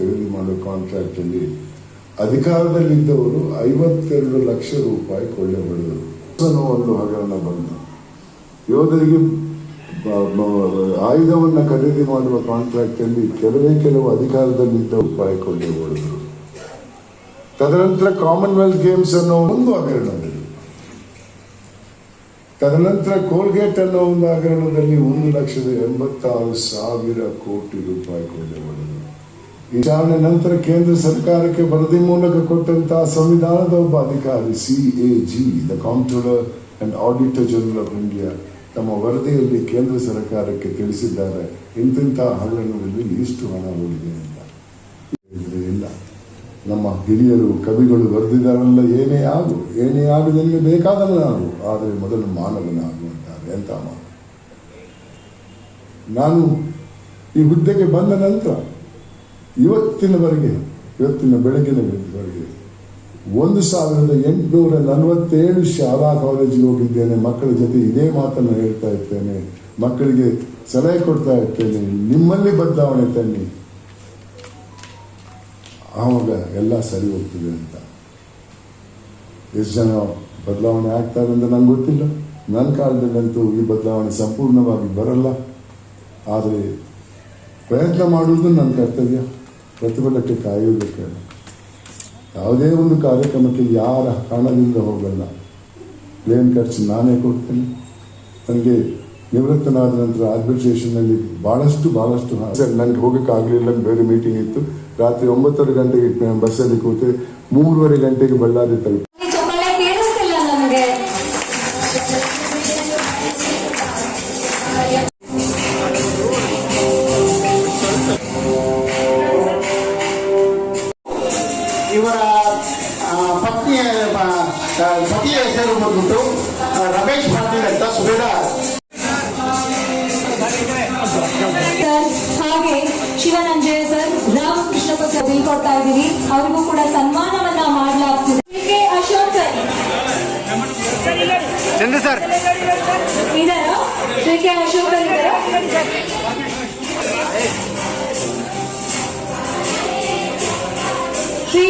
ಖರೀದಿ ಮಾಡುವ ಕಾಂಟ್ರಾಕ್ಟ್ ಅಲ್ಲಿ ಅಧಿಕಾರದಲ್ಲಿದ್ದವರು 52 ಲಕ್ಷ ರೂಪಾಯಿ ಕೊಳ್ಳೆ ಹೊಡೆದರು. ಒಂದು ಹಗರಣ ಬಂತು. ಯೋಧರಿಗೆ ಆಯುಧವನ್ನ ಖರೀದಿ ಮಾಡುವ ಕಾಂಟ್ರಾಕ್ಟ್ ಅಲ್ಲಿ ಕೆಲವು ಅಧಿಕಾರದಲ್ಲಿದ್ದ ರೂಪಾಯಿ ಕೊಳ್ಳೆ ಹೊಡೆದರು. ತದನಂತರ ಕಾಮನ್ವೆಲ್ತ್ ಗೇಮ್ಸ್ ಅನ್ನೋ ಒಂದು ಹಗರಣದಲ್ಲಿ, ತದನಂತರ ಕೋಲ್ಗೇಟ್ ಅನ್ನೋ ಒಂದು ಹಗರಣದಲ್ಲಿ 1,86,000 ಕೋಟಿ ರೂಪಾಯಿ ಕೊಳ್ಳೆ ಹೊಡೆದರು. ವಿಚಾರಣೆ ನಂತರ ಕೇಂದ್ರ ಸರ್ಕಾರಕ್ಕೆ ವರದಿ ಮೂಲಕ ಕೊಟ್ಟಂತಹ ಸಂವಿಧಾನದ ಒಬ್ಬ ಅಧಿಕಾರಿ CAG, the controller and auditor general of India, ತಮ್ಮ ವರದಿಯಲ್ಲಿ ಕೇಂದ್ರ ಸರ್ಕಾರಕ್ಕೆ ತಿಳಿಸಿದ್ದಾರೆ ಇಂತಿಂಥ ಹಗರಣದಲ್ಲಿ ಇಷ್ಟು ಹಣ ಹೋಗಿದೆ ಅಂತ. ಇಲ್ಲ, ನಮ್ಮ ಹಿರಿಯರು ಕವಿಗಳು ಬರೆದಿದ್ದಾರಲ್ಲ, ಏನೇ ಆಗು ನಿನಗೆ ಬೇಕಾದವನಾಗು, ಆದರೆ ಮೊದಲು ಮಾನವನಾಗು ಅಂತಾರೆ. ಎಂತ ಮಾತು! ನಾನು ಈ ಹುದ್ದೆಗೆ ಬಂದ ನಂತರ ಇವತ್ತಿನ ಬೆಳಗಿನವರೆಗೆ 1,847 ಶಾಲಾ ಕಾಲೇಜಿಗೆ ಹೋಗಿದ್ದೇನೆ. ಮಕ್ಕಳ ಜೊತೆ ಇದೇ ಮಾತನ್ನು ಹೇಳ್ತಾ ಇರ್ತೇನೆ, ಮಕ್ಕಳಿಗೆ ಸಲಹೆ ಕೊಡ್ತಾ ಇರ್ತೇನೆ, ನಿಮ್ಮಲ್ಲಿ ಬದಲಾವಣೆ ತನ್ನಿ, ಆವಾಗ ಎಲ್ಲ ಸರಿ ಹೋಗ್ತದೆ ಅಂತ. ಎಷ್ಟು ಜನ ಬದಲಾವಣೆ ಆಗ್ತಾರೆ ಅಂತ ನಂಗೆ ಗೊತ್ತಿಲ್ಲ. ನನ್ನ ಕಾಲದಲ್ಲಂತೂ ಈ ಬದಲಾವಣೆ ಸಂಪೂರ್ಣವಾಗಿ ಬರಲ್ಲ. ಆದರೆ ಪ್ರಯತ್ನ ಮಾಡುವುದು ನನ್ನ ಕರ್ತವ್ಯ, ಪ್ರತಿಫಲಕ್ಕೆ ಕಾಯುವುದಕ್ಕೆ. ಯಾವುದೇ ಒಂದು ಕಾರ್ಯಕ್ರಮಕ್ಕೆ ಯಾರ ಹಣದಿಂದ ಹೋಗಲ್ಲ. ಪ್ಲೇನ್ ಖರ್ಚು ನಾನೇ ಕೊಡ್ತೇನೆ. ನನಗೆ ನಿವೃತ್ತನಾದ ನಂತರ ಆರ್ಬಿಟ್ರೇಷನ್ನಲ್ಲಿ ಬಹಳಷ್ಟು ನನಗೆ ಹೋಗೋಕ್ಕಾಗಲಿಲ್ಲ, ಬೇರೆ ಮೀಟಿಂಗ್ ಇತ್ತು. ರಾತ್ರಿ 9:30 ಗಂಟೆಗೆ ಬಸ್ಸಲ್ಲಿ ಕೂತೆ 3:30 ಗಂಟೆಗೆ ಬಳ್ಳಾರಿ ತಲುಪಿ. ಇವರ ಪತಿಯ ಹೆಸರು ಬಂದ್ಬಿಟ್ಟು ರಮೇಶ್ ಪಾಟೀಲ್ ಅಂತ, ಸುಬೇದಾರ್. ಹಾಗೆ ಶಿವನಂಜಯ ಸರ್, ರಾಮಕೃಷ್ಣ ಬೀಳ್ಕೊಡ್ತಾ ಇದ್ದೀವಿ. ಅವರಿಗೂ ಕೂಡ ಸನ್ಮಾನವನ್ನ ಮಾಡಲಾಗ್ತಿದೆ. ಅಶೋಕ್ ಸರ್ ಇದಾರ, ಶ್ರೀ ಅಶೋಕ್ ಸರ್ ಇದಾರ. ಶ್ರೀ